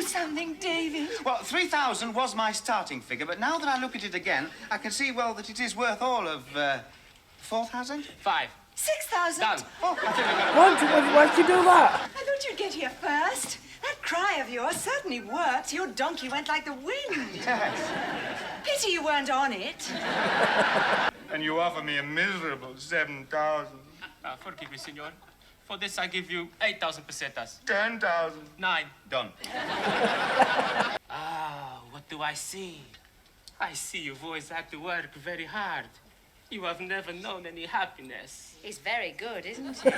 know something, David? Well, 3,000 was my starting figure, but now that I look at it again, I can see, well, that it is worth all of, 4,000? 5. 6,000? Done. Oh, I think we've got it. Why'd you do that? I thought you'd get here first. That cry of yours certainly worked. Your donkey went like the wind. Yes. Pity you weren't on it. And you offer me a miserable 7,000. Forgive me, senor. For this, I give you 8,000 pesetas. 10,000. 9. Done. What do I see? I see you boys have to work very hard. You have never known any happiness. He's very good, isn't he?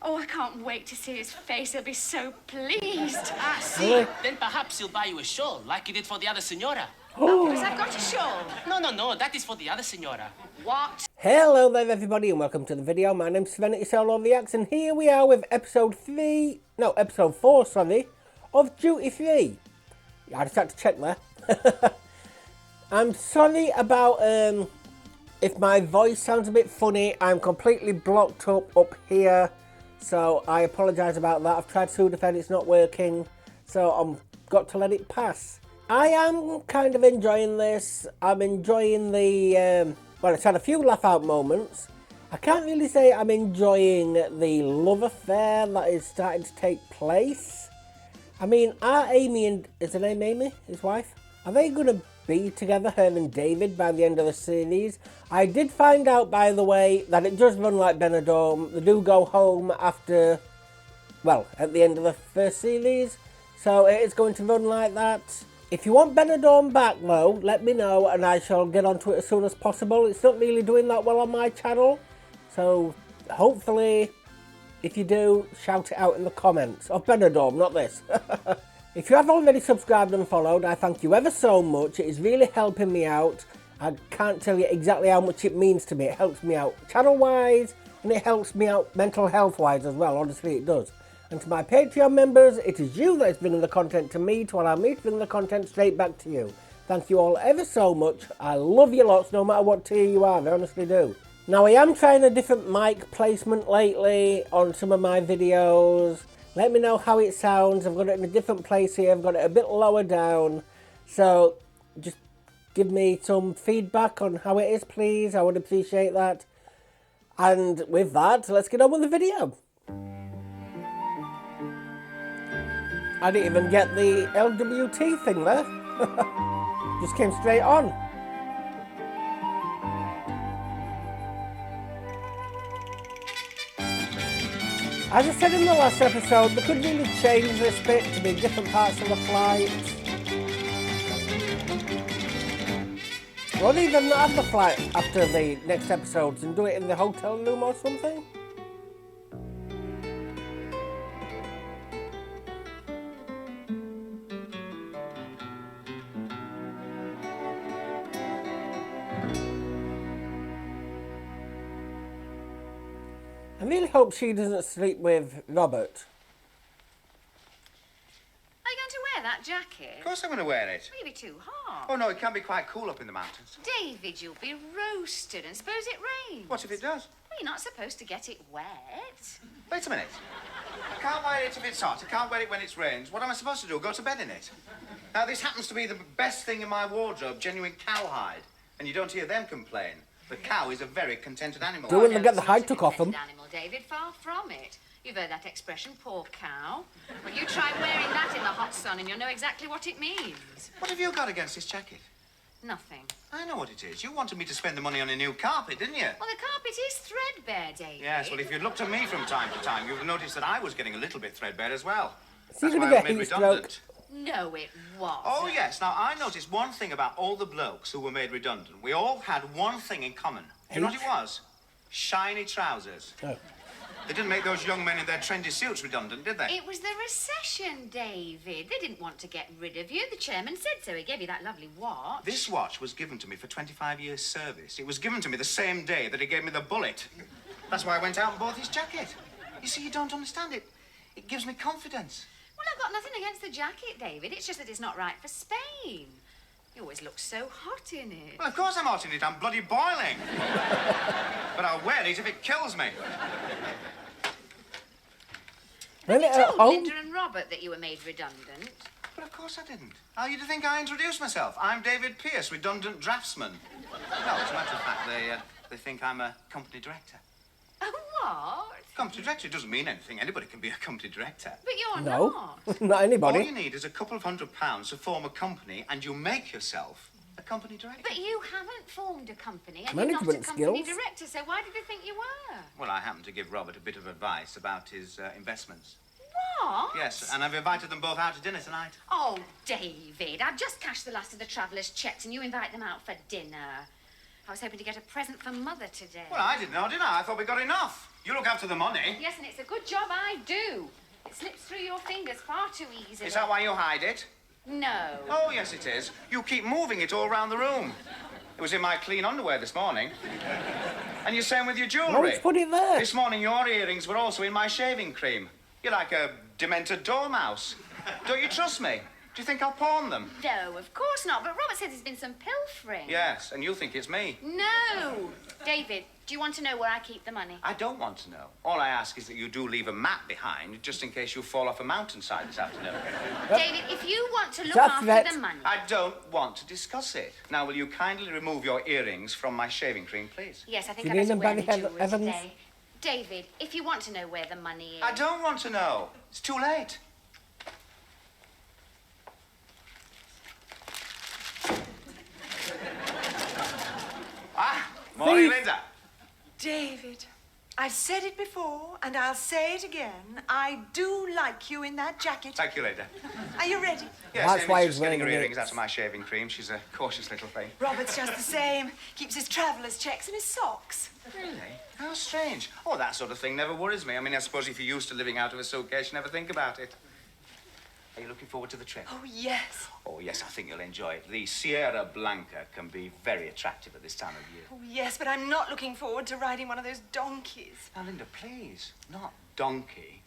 Oh, I can't wait to see his face. He'll be so pleased. See? Really? Then perhaps he'll buy you a shawl, like he did for the other senora. Oh, because I've got a shawl. No, that is for the other senora. What? Hello there everybody and welcome to the video. My name's Serenity Soul of the Axe and here we are with episode 4, of Duty Free. I just had to check there. I'm sorry about if my voice sounds a bit funny. I'm completely blocked up here, so I apologise about that. I've tried Sudafed, it's not working, so I've got to let it pass. I am kind of enjoying this. I'm enjoying the, well, it's had a few laugh out moments. I can't really say I'm enjoying the love affair that is starting to take place. I mean, are Amy and, is her name Amy, his wife? Are they going to be together, her and David, by the end of the series? I did find out, by the way, that it does run like Benidorm. They do go home after, well, at the end of the first series. So it is going to run like that. If you want Benidorm back, though, let me know and I shall get onto it as soon as possible. It's not really doing that well on my channel. So hopefully, if you do, shout it out in the comments. Of Benidorm, not this. If you have already subscribed and followed, I thank you ever so much. It is really helping me out. I can't tell you exactly how much it means to me. It helps me out channel-wise, and it helps me out mental health-wise as well. Honestly, it does. And to my Patreon members, it is you that is bringing the content to me to allow me to bring the content straight back to you. Thank you all ever so much. I love you lots, no matter what tier you are. I honestly do. Now, I am trying a different mic placement lately on some of my videos. Let me know how it sounds. I've got it in a different place here. I've got it a bit lower down. So, just give me some feedback on how it is, please. I would appreciate that. And with that, let's get on with the video. I didn't even get the LWT thing there. Just came straight on. As I said in the last episode, they could really change this bit to be different parts of the flight. Or even not have the flight after the next episodes and do it in the hotel room or something. I really hope she doesn't sleep with Robert. Are you going to wear that jacket? Of course I'm going to wear it. Maybe too hot. Oh, no, it can be quite cool up in the mountains. David, you'll be roasted, and suppose it rains. What if it does? Well, you're not supposed to get it wet. Wait a minute. I can't wear it if it's hot. I can't wear it when it rains. What am I supposed to do? Go to bed in it? Now, this happens to be the best thing in my wardrobe, genuine cowhide. And you don't hear them complain. The cow is a very contented animal. Do when they get the hide took off them. Animal, David, far from it. You've heard that expression, poor cow. Well, you try wearing that in the hot sun and you'll know exactly what it means. What have you got against this jacket? Nothing. I know what it is. You wanted me to spend the money on a new carpet, didn't you? Well, the carpet is threadbare, David. Yes, well, if you'd looked at me from time to time, you'd have noticed that I was getting a little bit threadbare as well. So you're That's going why to I get was heat made redundant. stroke. No, it wasn't. Oh, yes. Now, I noticed one thing about all the blokes who were made redundant. We all had one thing in common. You know what it was? Shiny trousers. Oh. They didn't make those young men in their trendy suits redundant, did they? It was the recession, David. They didn't want to get rid of you. The chairman said so. He gave you that lovely watch. This watch was given to me for 25 years' service. It was given to me the same day that he gave me the bullet. That's why I went out and bought his jacket. You see, you don't understand it. It gives me confidence. Well, I've got nothing against the jacket, David. It's just that it's not right for Spain. You always look so hot in it. Well, of course I'm hot in it. I'm bloody boiling. But I'll wear it if it kills me. Have you told home? Linda and Robert that you were made redundant? But of course I didn't. How you do think I introduced myself? I'm David Pierce, redundant draftsman. No, as a matter of fact, they think I'm a company director. Oh, what? Company director doesn't mean anything. Anybody can be a company director. But you're No, not. not All anybody. you need is a couple of £100 to form a company, and you make yourself a company director. But you haven't formed a company, and Management you're not a company skills. director, so why did you think you were? Well, I happened to give Robert a bit of advice about his investments. What? Yes, and I've invited them both out to dinner tonight. Oh, David, I've just cashed the last of the travellers' checks and you invite them out for dinner. I was hoping to get a present for Mother today. Well, I didn't know, did I? I thought we got enough. You look after the money. Yes, and it's a good job I do. It slips through your fingers far too easily. Is that why you hide it? No. Oh, yes, it is. You keep moving it all around the room. It was in my clean underwear this morning. And you're saying with your jewellery. No, let's put it there. This morning, your earrings were also in my shaving cream. You're like a demented dormouse. Don't you trust me? Do you think I'll pawn them? No, of course not. But Robert says there's been some pilfering. Yes, and you think it's me. No. David, do you want to know where I keep the money? I don't want to know. All I ask is that you do leave a map behind, just in case you fall off a mountainside this afternoon. David, if you want to look That's after that. the money... I don't want to discuss it. Now, will you kindly remove your earrings from my shaving cream, please? Yes, I think Do I you need better them wear by the the jewellery Evans? today. David, if you want to know where the money is... I don't want to know. It's too late. Morning, Thief. Linda. David, I've said it before, and I'll say it again. I do like you in that jacket. Thank you, Linda. Are you ready? Yes, That's Amy's why he's just getting her wearing earrings it. out of my shaving cream. She's a cautious little thing. Robert's just the same. Keeps his traveller's checks in his socks. Really? How strange. Oh, that sort of thing never worries me. I mean, I suppose if you're used to living out of a suitcase, you never think about it. Are you looking forward to the trip? Oh, yes. Oh, yes, I think you'll enjoy it. The Sierra Blanca can be very attractive at this time of year. Oh, yes, but I'm not looking forward to riding one of those donkeys. Now, Linda, please, not donkey,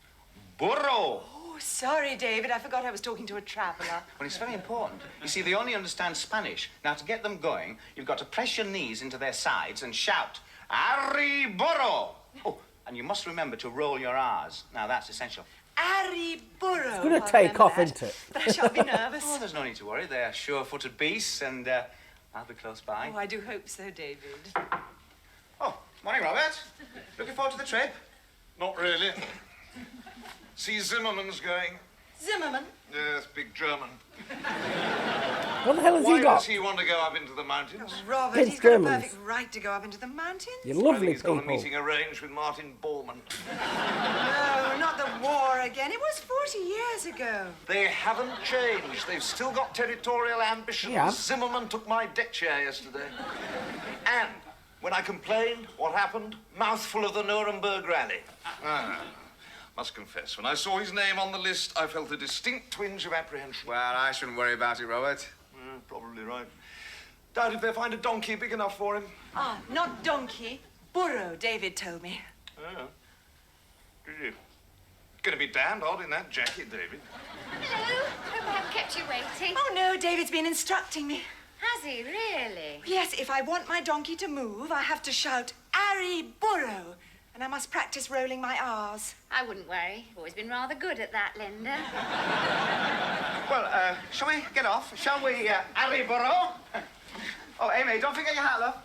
burro. Oh, sorry, David. I forgot I was talking to a traveller. Well, it's very important. You see, they only understand Spanish. Now, to get them going, you've got to press your knees into their sides and shout, "Arri burro!" Oh, and you must remember to roll your R's. Now, that's essential. Ari Burrow. It's gonna I'll take remember off, that. isn't it? But I shall be nervous. Oh, there's no need to worry. They're sure-footed beasts, and I'll be close by. Oh, I do hope so, David. Oh, morning, Robert. Looking forward to the trip? Not really. See, Zimmerman's going. Zimmerman. Yes, big German. What the hell has Why he got? does he want to go up into the mountains? Robert, It's he's got a Germans. perfect right to go up into the mountains. You I think lovely he's got a people. meeting arranged with Martin Bormann. No, not the war again. It was 40 years ago. They haven't changed. They've still got territorial ambitions. Yeah. Zimmerman took my deck chair yesterday. And when I complained, what happened? Mouthful of the Nuremberg rally. Must confess, when I saw his name on the list, I felt a distinct twinge of apprehension. Well, I shouldn't worry about it, Robert. Probably right. Doubt if they find a donkey big enough for him. Ah, not donkey. Burrow, David told me. Oh. Did you? Gonna be damned odd in that jacket, David. Hello. Hope I haven't kept you waiting. Oh, no, David's been instructing me. Has he, really? Yes, if I want my donkey to move, I have to shout, Ari Burrow. And I must practice rolling my R's. I wouldn't worry. You've always been rather good at that, Linda. Well, shall we get off? Shall we, Harry Burrow? Oh, Amy, don't forget your hat, love.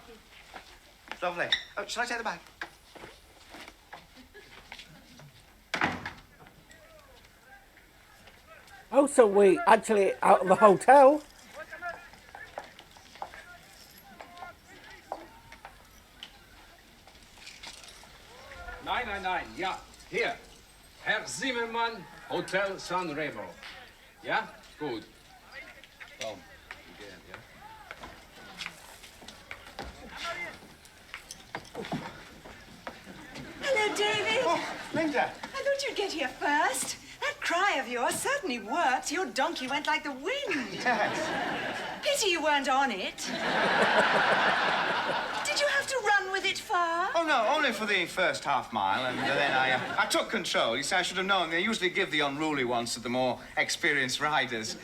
Lovely. Oh, shall I take the bag? Oh, so we actually out of the hotel. Nein, ja, hier. Herr Zimmermann, Hotel San Remo. Ja, gut. Komm, gehen, ja. Hello, David. Oh, Linda. I thought you'd get here first. That cry of yours certainly worked. Your donkey went like the wind. Yes. Pity you weren't on it. Did you have to run with with it far? Oh, no, only for the first half mile, and then I took control. You see, I should have known. They usually give the unruly ones to the more experienced riders.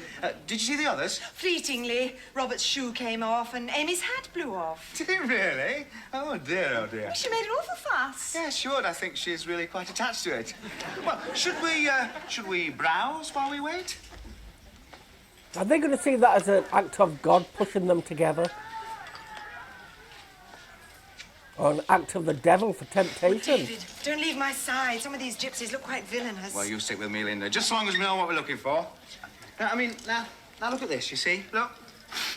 Did you see the others? Fleetingly. Robert's shoe came off and Amy's hat blew off. Did it really? Oh, dear, oh, dear. She made an awful fuss. Yeah, sure. I think she's really quite attached to it. Well, should we browse while we wait? Are they going to see that as an act of God pushing them together? Or an act of the devil for temptation? David, don't leave my side. Some of these gypsies look quite villainous. Well, you stick with me, Linda. Just as long as we know what we're looking for. Now, now look at this, you see? Look.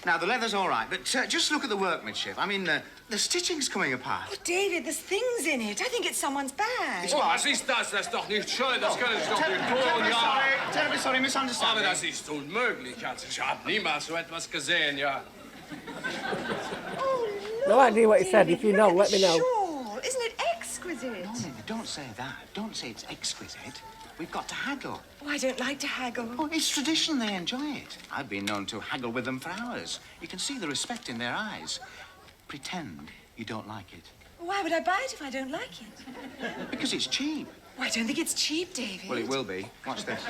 Now, the leather's all right, but just look at the workmanship. I mean, the stitching's coming apart. Oh, David, there's things in it. I think it's someone's bag. Oh, was ist das? Das ist doch nicht schön. Das können Sie doch nicht tun, ja. Terribly sorry, Aber misunderstanding. das ist unmöglich. Ich habe niemals so etwas gesehen, ja. No idea what he said. If you know, let me know. Sure. Isn't it exquisite? No, Linda, don't say that. Don't say it's exquisite. We've got to haggle. Oh, I don't like to haggle. Oh, it's tradition. They enjoy it. I've been known to haggle with them for hours. You can see the respect in their eyes. Pretend you don't like it. Why would I buy it if I don't like it? Because it's cheap. Oh, I don't think it's cheap, David. Well, it will be. Watch this.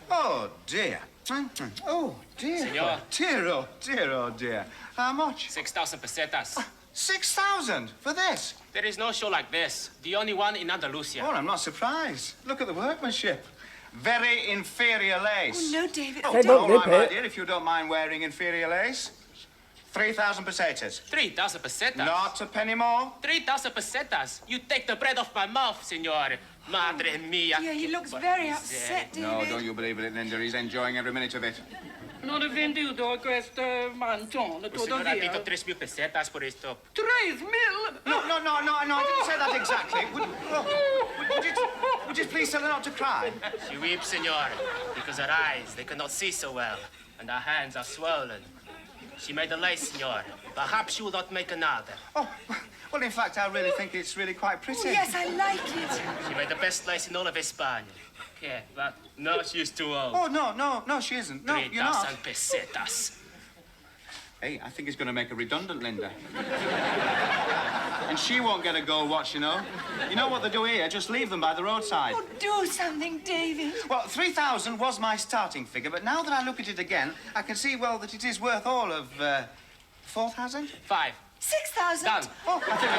Oh, dear. Oh, dear. Senor. Dear, oh, dear, oh, dear. How much? 6,000 pesetas. 6,000 for this? There is no show like this. The only one in Andalusia. Oh, I'm not surprised. Look at the workmanship. Very inferior lace. Oh, no, David. Oh, They don't all nip right, my it. dear, if you don't mind wearing inferior lace. 3,000 pesetas. 3,000 pesetas. Not a penny more. 3,000 pesetas. You take the bread off my mouth, senor. Madre mia. Yeah, he looks very upset, David. No, don't you believe it, Linda. He's enjoying every minute of it. Non ho venduto questo mangione O senhor ha dito todavia. 3,000 pesetas por esto. 3.000? No, I didn't say that exactly. Would you please tell her not to cry? She weeps, senor, because her eyes, they cannot see so well, and her hands are swollen. She made a lace, senor. Perhaps she will not make another. Oh, well, in fact, I really think it's really quite pretty. Oh, yes, I like it. She made the best lace in all of España. Yeah, but no, she's too old. Oh, no, she isn't. No, you're not. 3,000 pesetas. Hey, I think he's going to make her redundant, Linda. And she won't get a gold watch, you know. You know what they do here? Just leave them by the roadside. Oh, do something, David. Well, 3,000 was my starting figure, but now that I look at it again, I can see, well, that it is worth all of 4,000. 5. 6,000. Done. Oh, I think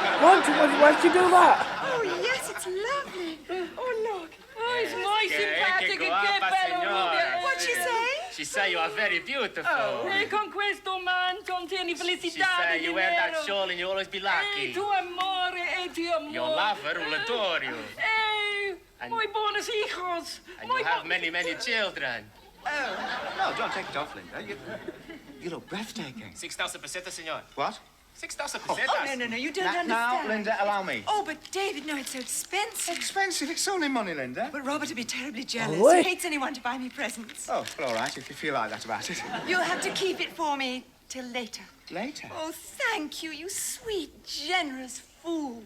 we're going to... Why'd you do that? Oh, yes, it's lovely. Oh, look. Oh, it's muy Che simpatico, che guapa, bello signora. rubio. What'd she say? She said you are very beautiful. E con questo man contieni She felicità said di you wear that dinero. shawl and you always be E lucky. tu amore, e tu amore. Your lover will adore you. E muy buenos hijos. And Muy you have bu- many, many children. No, don't take it off, Linda. You look breathtaking. 6,000 pesetas, senor. What? 6,000 Oh, pesetas. no, you don't Now, understand. Linda, allow me. Oh, but David, no, it's so expensive. Expensive. It's only money, Linda. But Robert would be terribly jealous. Oh, wait. He hates anyone to buy me presents. Oh, well, all right, if you feel like that about it. You'll have to keep it for me till later. Later. Oh, thank you, you sweet, generous fool.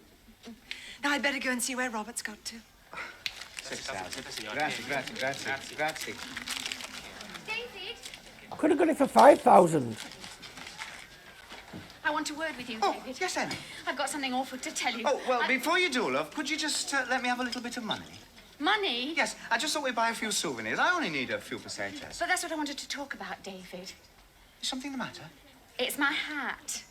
Now, I'd better go and see where Robert's got to. 6,000. Signor. Grazie. David, I could have got it for 5,000. I want a word with you, Oh, David. yes, Em. I've got something awful to tell you. Oh, well, before you do, love, could you just let me have a little bit of money? Money? Yes, I just thought we'd buy a few souvenirs. I only need a few pesetas. But that's what I wanted to talk about, David. Is something the matter? It's my hat.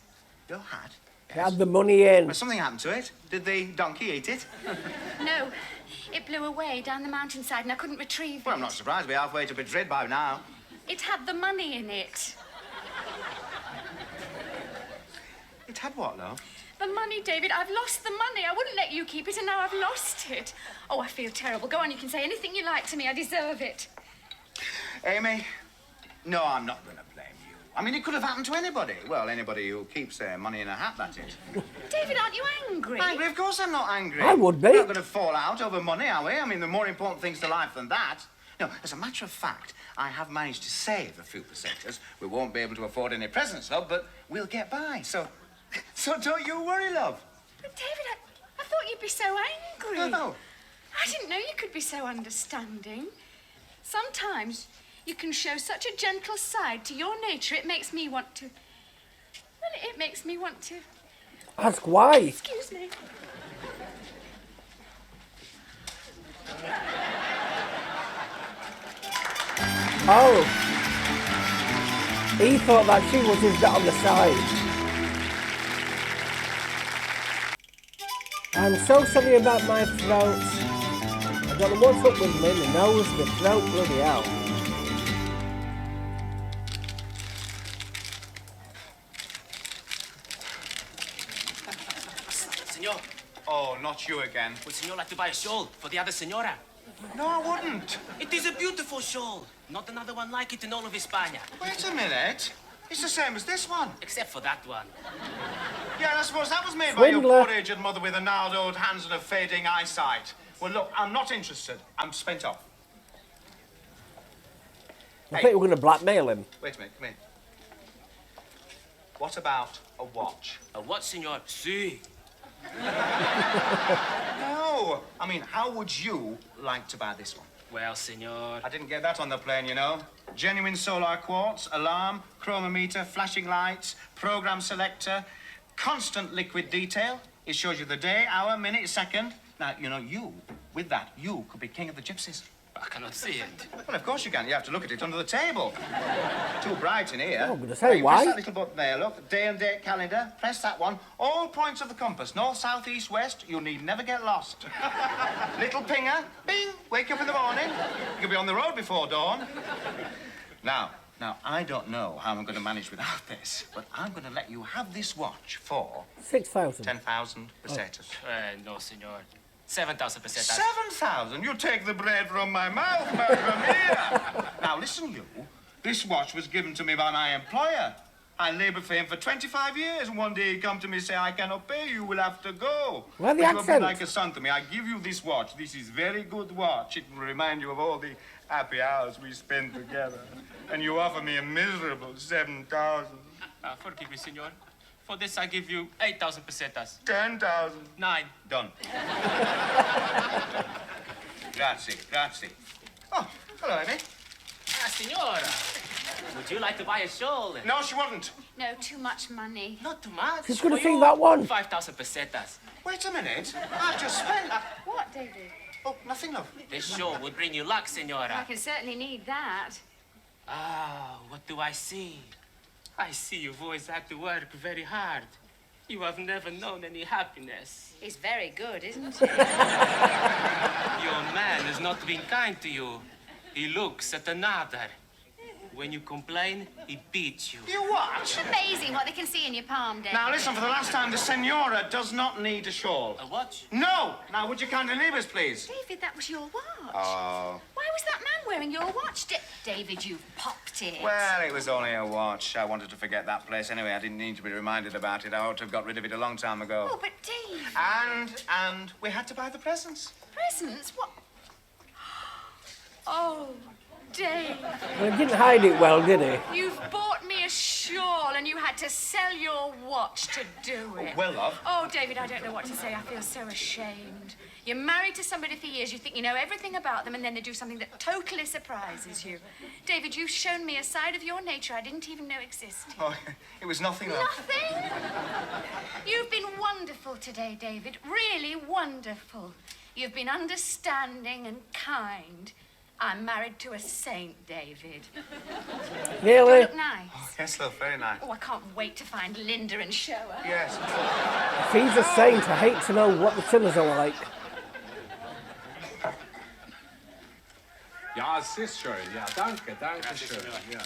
Your hat? They had the money in. Well, something happened to it. Did the donkey eat it? No, it blew away down the mountainside and I couldn't retrieve Well, it. I'm not surprised. We're halfway to Madrid by now. It had the money in it. It had what, love? The money, David. I've lost the money. I wouldn't let you keep it and now I've lost it. Oh, I feel terrible. Go on, you can say anything you like to me. I deserve it. Amy? No, I'm not going to blame you. I mean, it could have happened to anybody. Well, anybody who keeps their money in a hat, that is. David, aren't you angry? Angry? Of course I'm not angry. I would be. We're not going to fall out over money, are we? I mean, there are more important things to life than that. No, as a matter of fact, I have managed to save a few pesetas. We won't be able to afford any presents, love, but we'll get by. So don't you worry, love. But, David, I thought you'd be so angry. No. I didn't know you could be so understanding. Sometimes you can show such a gentle side to your nature, it makes me want to... Well, it makes me want to... Ask why. Excuse me. Oh. He thought that she was his bit on the side. I'm so sorry about my throat. I don't know what's up with me, the nose, the throat, bloody hell. Senor, Oh, not you again. would senor like to buy a shawl for the other senora? No, I wouldn't. It is a beautiful shawl. Not another one like it in all of España. Wait a minute. It's the same as this one. Except for that one. Yeah, and I suppose that was made by your Swindler. poor aged mother with a gnarled old hands and a fading eyesight. Well, look, I'm not interested. I'm spent off. I think we're going to blackmail him. Wait a minute, come in. What about a watch? A what, senor? Si. No. I mean, how would you like to buy this one? Well, senor. I didn't get that on the plane, you know. Genuine solar quartz, alarm, chronometer, flashing lights, program selector, constant liquid detail. It shows you the day, hour, minute, second. Now, you know, with that, you could be king of the gypsies. I cannot see it. Well, of course you can. You have to look at it under the table. Too bright in here. Oh, I'm gonna say, You why? Press that little button there, look. Day and date calendar. Press that one. All points of the compass. North, south, east, west. You need never get lost. Little pinger. Bing. Wake up in the morning. You could be on the road before dawn. Now, I don't know how I'm going to manage without this, but I'm going to let you have this watch for 6,000. 10,000 pesetas. No, senor. 7,000 pesetas. 7,000? You take the bread from my mouth, Madam Mia. Now, listen, you. This watch was given to me by my employer. I laboured for him for 25 years, and one day he come to me and say, I cannot pay you, will have to go. Why the But you have been accent? like a son to me. I give you this watch. This is very good watch. It will remind you of all the happy hours we spent together. And you offer me a miserable 7,000. Forgive me, senor. For this, I give you 8,000 pesetas. 10,000. 9. Done. Grazie. Oh, hello, Amy. Senora. Would you like to buy a shawl? No, she wouldn't. No, too much money. Not too much. She's gonna For see you, that one. 5,000 pesetas. Wait a minute. I just spent... What, David? Oh, nothing, love. This shawl would bring you luck, I senora. can certainly need that. Ah, what do I see? I see you've always had to work very hard. You have never known any happiness. He's very good, isn't he? Your man has not been kind to you. He looks at another. When you complain, he beats you. You what? Amazing what they can see in your palm, David. Now, listen, for the last time, the senora does not need a shawl. A watch? No! Now, would you kindly leave us, please? David, that was your watch. Oh. Why was that man wearing your watch? David, you've popped it. Well, it was only a watch. I wanted to forget that place anyway. I didn't need to be reminded about it. I ought to have got rid of it a long time ago. Oh, but Dave. And we had to buy the presents. Presents? What? Oh, Dave. Well, he didn't hide it well, did he? You've bought me a shawl and you had to sell your watch to do it. Well, love. Oh, David, I don't know what to say. I feel so ashamed. You're married to somebody for years, you think you know everything about them, and then they do something that totally surprises you. David, you've shown me a side of your nature I didn't even know existed. Oh, it was nothing, love. Nothing? You've been wonderful today, David. Really wonderful. You've been understanding and kind. I'm married to a saint, David. Really? Look nice. Oh, yes, love, very nice. Oh, I can't wait to find Linda and show her. Yes. If he's a saint, I hate to know what the sinners are like. Ja, es ist schön. Ja, danke schön. Ja.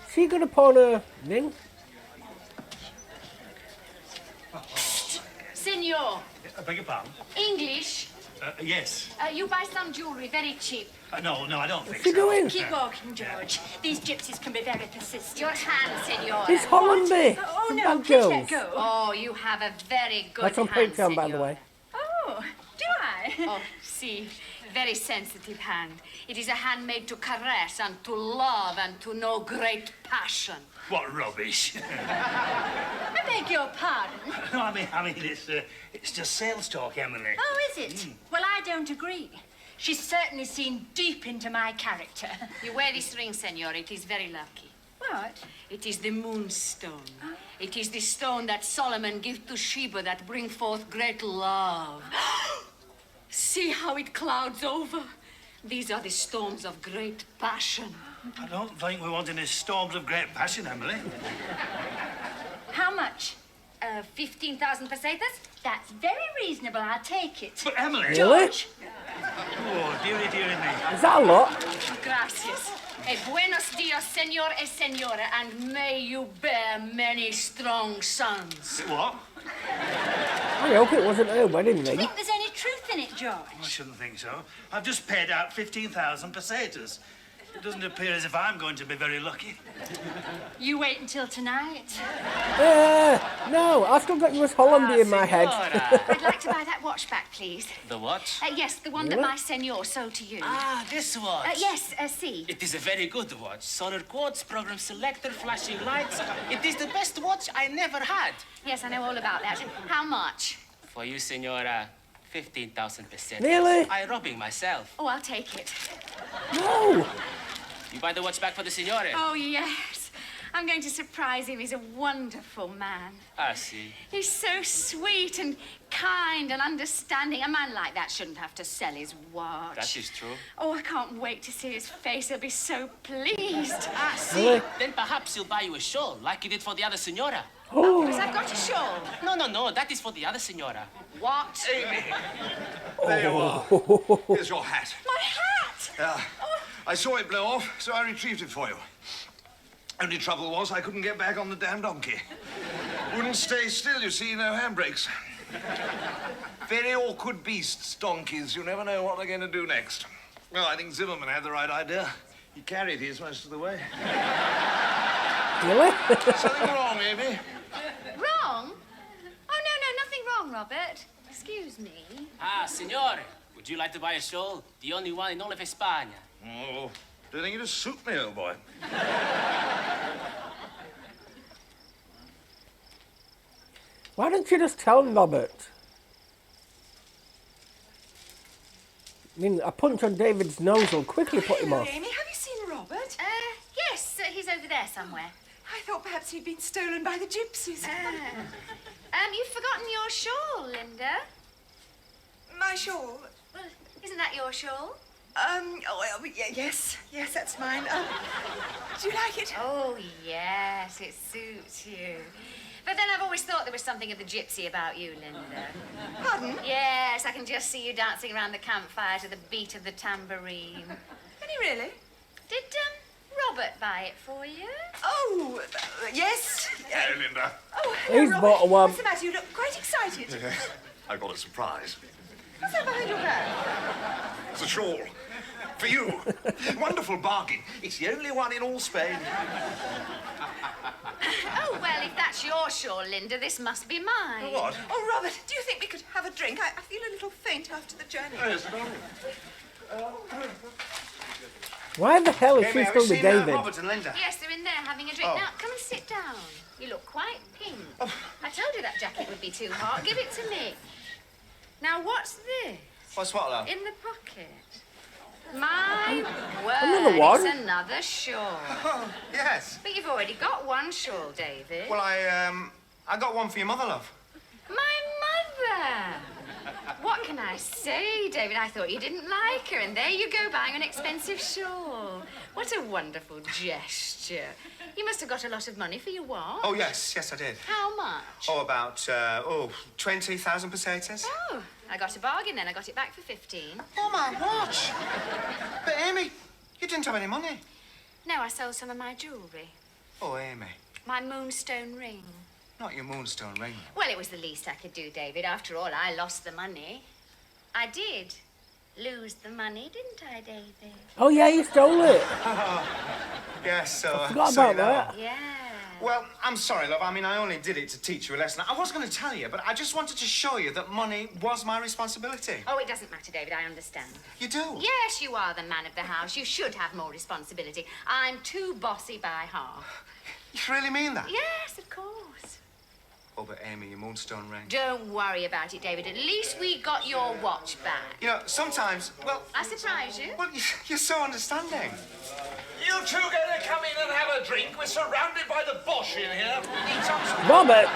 Is he gonna pawn a ring? Signor, I beg your pardon? English. Yes. You buy some jewellery, very cheap. No, I don't think What's he so. doing? Keep walking, George. These gypsies can be very persistent. Your hand, Signor. He's Hollandy. Oh, Some no, bad please let girls. go. Oh, you have a very good That's on hand, Patreon, by the Signor. way. Oh, do I? Oh, see, Very sensitive hand. It is a hand made to caress and to love and to know great passion. What rubbish. I beg your pardon. No, I mean, it's just sales talk, Emily. Oh, is it? Well, I don't agree. She's certainly seen deep into my character. You wear this ring, senor. It is very lucky. What? It is the moonstone. It is the stone that Solomon gave to Sheba that bring forth great love. See how it clouds over? These are the storms of great passion. I don't think we want any storms of great passion, Emily. How much? 15,000 pesetas? That's very reasonable. I'll take it. But Emily... Really? Oh, dearie me. Is that a lot? Gracias. Buenos dias, senor e senora, and may you bear many strong sons. What? I hope it wasn't her wedding Do you ring. think there's any truth in it, George? I shouldn't think so. I've just paid out 15,000 pesetas. It doesn't appear as if I'm going to be very lucky. You wait until tonight. No, I've still got you as Hollander in my head. I'd like to buy that watch back, please. The watch? Yes, the one that my senor sold to you. Ah, this watch. Yes, see. It is a very good watch. Solar quartz, program selector, flashing lights. It is the best watch I never had. Yes, I know all about that. How much? For you, senora, 15,000 pesetas. Really? I'm robbing myself. Oh, I'll take it. No! You buy the watch back for the senora? Oh, yes. I'm going to surprise him. He's a wonderful man. I see. He's so sweet and kind and understanding. A man like that shouldn't have to sell his watch. That is true. Oh, I can't wait to see his face. He'll be so pleased. I see. Really? Then perhaps he'll buy you a shawl, like he did for the other senora. Oh, because I've got a shawl. No, that is for the other senora. What? Amy! There you are. Here's your hat. My hat! I saw it blow off, so I retrieved it for you. Only trouble was I couldn't get back on the damn donkey. Wouldn't stay still, you see, no handbrakes. Very awkward beasts, donkeys. You never know what they're going to do next. Well, I think Zimmerman had the right idea. He carried his most of the way. Really? Something wrong, Amy? Wrong? Oh, no, nothing wrong, Robert. Excuse me. Ah, senor, would you like to buy a shawl? The only one in all of España. Oh, do you think it'll suit me, old boy? Why don't you just tell him, Robert? I mean, a punch on David's nose will quickly put him Hello, off. Amy, have you seen Robert? Yes, he's over there somewhere. I thought perhaps he'd been stolen by the gypsies. You've forgotten your shawl, Linda. My shawl. Well, isn't that your shawl? Yes, that's mine. Do you like it? Oh, yes, it suits you. But then I've always thought there was something of the gypsy about you, Linda. Pardon? Yes, I can just see you dancing around the campfire to the beat of the tambourine. Can you really? Did, Robert buy it for you? Oh, yes. Hello, Linda. Oh, hello, He's Robert. bought a one. What's the matter? You look quite excited. I got a surprise. What's that behind your back? It's a shawl. For you. Wonderful bargain. It's the only one in all Spain. Oh, well, if that's your shawl, Linda, this must be mine. What? Oh, Robert, do you think we could have a drink? I feel a little faint after the journey. Yes, Why the hell is Amy, she have still you with seen David? Robert and Linda? Yes, they're in there having a drink. Oh. Now, come and sit down. You look quite pink. I told you that jacket would be too hot. Give it to me. Now, what's this? What's what, love? In the pocket. My word, Another one? it's another shawl. Oh, yes. But you've already got one shawl, David. Well, I got one for your mother, love. My mother! What can I say, David? I thought you didn't like her, and there you go, buying an expensive shawl. What a wonderful gesture. You must have got a lot of money for your watch. Oh, yes, I did. How much? Oh, about, 20,000 pesetas. Oh, I got a bargain then. I got it back for 15. Oh, my watch. But, Amy, you didn't have any money. No, I sold some of my jewellery. Oh, Amy, My moonstone ring. not your moonstone ring. Well, it was the least I could do, David. After all, I lost the money. I did lose the money, didn't I, David? Oh yeah, you stole it. Yes, so... Forgot so about you know. that. Yeah. Well, I'm sorry, love. I mean, I only did it to teach you a lesson. I was going to tell you, but I just wanted to show you that money was my responsibility. Oh, it doesn't matter, David, I understand. You do? Yes, you are the man of the house. You should have more responsibility. I'm too bossy by half. You really mean that? Yes, of course. Oh, but Amy, your moonstone ring. Don't worry about it, David. At least we got your watch back. You know, sometimes, well... I surprise you? Well, you're so understanding. You two going to come in and have a drink? We're surrounded by the Bosch in here. Need some... Robert!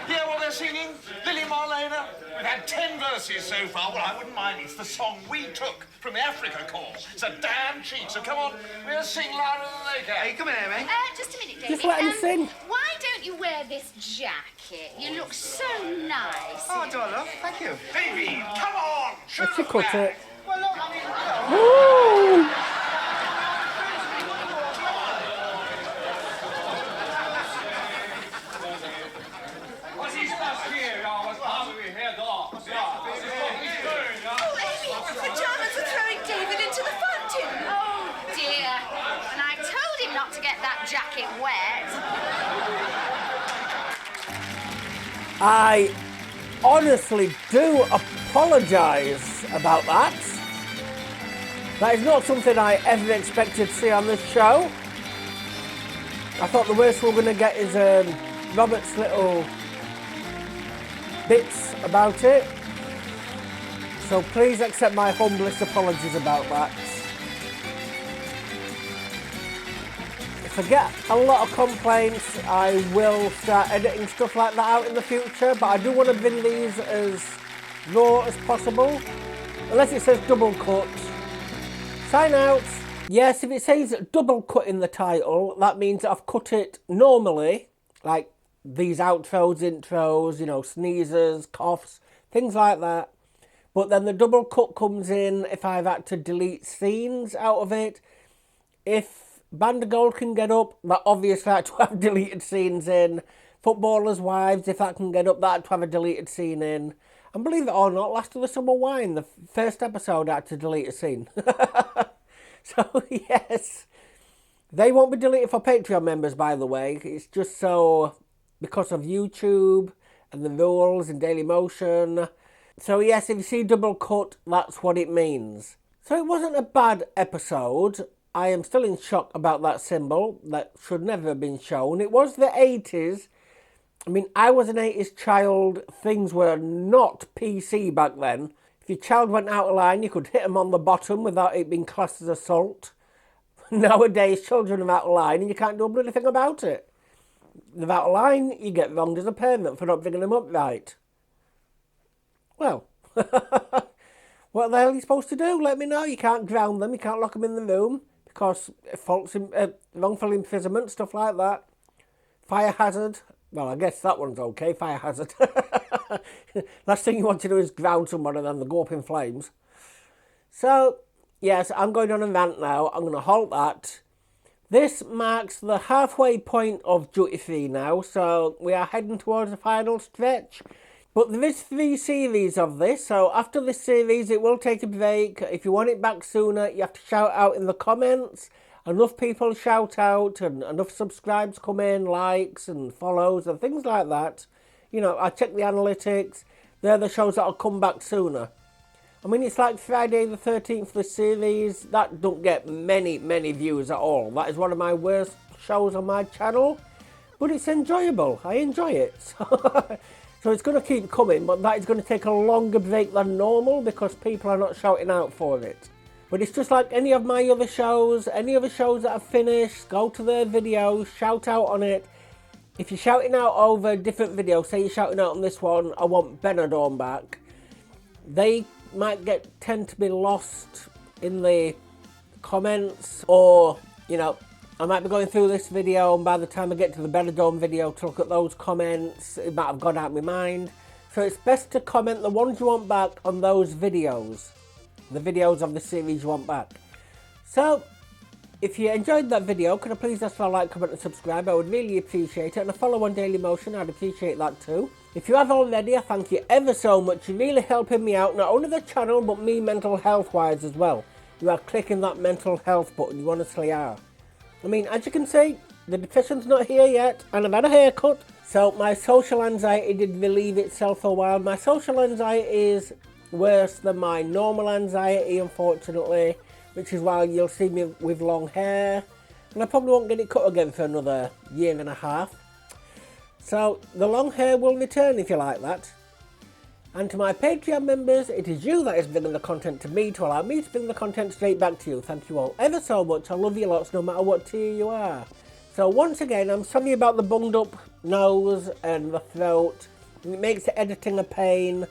Hear what they're singing? Lily Marlena? We've had 10 verses so far. Well, I wouldn't mind. It's the song we took from the Africa course. It's a damn treat. So come on, we'll sing louder than they can. Hey, come in, Amy. Just a minute, David. Just let him sing. Why don't you wear this jacket? You look so nice. Oh, do I, love? Thank you. Baby, come on. Show Let's cut them it. Well, look, I mean, Woo! Was ist das hier? Ja, was haben wir hier da? Ja, das ist doch nicht schön, ja? Oh, Amy, the Germans are throwing David into the fountain. Oh, dear. And I told him not to get that jacket wet. I honestly do apologise about that. That is not something I ever expected to see on this show. I thought the worst we're going to get is Robert's little bits about it. So please accept my humblest apologies about that. If I get a lot of complaints, I will start editing stuff like that out in the future, but I do want to bin these as raw as possible. Unless it says double cut. Sign out. Yes, if it says double cut in the title, that means I've cut it normally, like these outros, intros, you know, sneezes, coughs, things like that. But then the double cut comes in if I've had to delete scenes out of it. If Band of Gold can get up, that obviously had to have deleted scenes in. Footballers' Wives, if that can get up, that had to have a deleted scene in. And believe it or not, Last of the Summer Wine, the first episode had to delete a scene. So, yes. They won't be deleted for Patreon members, by the way. It's just so because of YouTube and the rules and Dailymotion. So, yes, if you see double cut, that's what it means. So, it wasn't a bad episode. I am still in shock about that symbol. That should never have been shown. It was the 80s. I mean, I was an 80s child. Things were not PC back then. If your child went out of line, you could hit them on the bottom without it being classed as assault. Nowadays, children are out of line and you can't do a bloody thing about it. If they're out of line, you get wronged as a parent for not bringing them up right. Well, what the hell are you supposed to do? Let me know. You can't ground them, you can't lock them in the room because wrongful imprisonment, stuff like that. Fire hazard. Well, I guess that one's okay, fire hazard. Last thing you want to do is ground someone and then they go up in flames. So, yes, I'm going on a rant now. I'm going to halt that. This marks the halfway point of Duty Free now, so we are heading towards the final stretch. But there is 3 series of this, so after this series it will take a break. If you want it back sooner, you have to shout out in the comments. Enough people shout out and enough subscribes come in, likes and follows and things like that. You know, I check the analytics. They're the shows that'll come back sooner. I mean, it's like Friday the 13th, the series. That don't get many views at all. That is one of my worst shows on my channel. But it's enjoyable. I enjoy it. So it's going to keep coming, but that is going to take a longer break than normal because people are not shouting out for it. But it's just like any of my other shows that I've finished, go to their videos, shout out on it. If you're shouting out over different videos, say you're shouting out on this one, I want Benidorm back, they might tend to be lost in the comments, or, you know, I might be going through this video and by the time I get to the Benidorm video to look at those comments, it might have gone out of my mind. So it's best to comment the ones you want back on those videos. The videos of the series you want back. So, if you enjoyed that video, could I please ask for a like, comment and subscribe? I would really appreciate it. And a follow on Dailymotion, I'd appreciate that too. If you have already, I thank you ever so much. You're really helping me out, not only the channel, but me mental health wise as well. You are clicking that mental health button, you honestly are. I mean, as you can see, the depression's not here yet, and I've had a haircut. So my social anxiety did relieve itself for a while. My social anxiety is worse than my normal anxiety, unfortunately, which is why you'll see me with long hair. And I probably won't get it cut again for another year and a half. So the long hair will return if you like that. And to my Patreon members, it is you that is bringing the content to me to allow me to bring the content straight back to you. Thank you all ever so much. I love you lots no matter what tier you are. So once again, I'm sorry about the bunged up nose and the throat. It makes the editing a pain,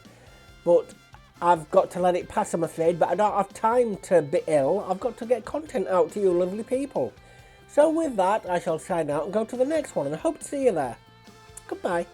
but I've got to let it pass, I'm afraid. But I don't have time to be ill. I've got to get content out to you lovely people. So with that, I shall sign out and go to the next one, and I hope to see you there. Goodbye.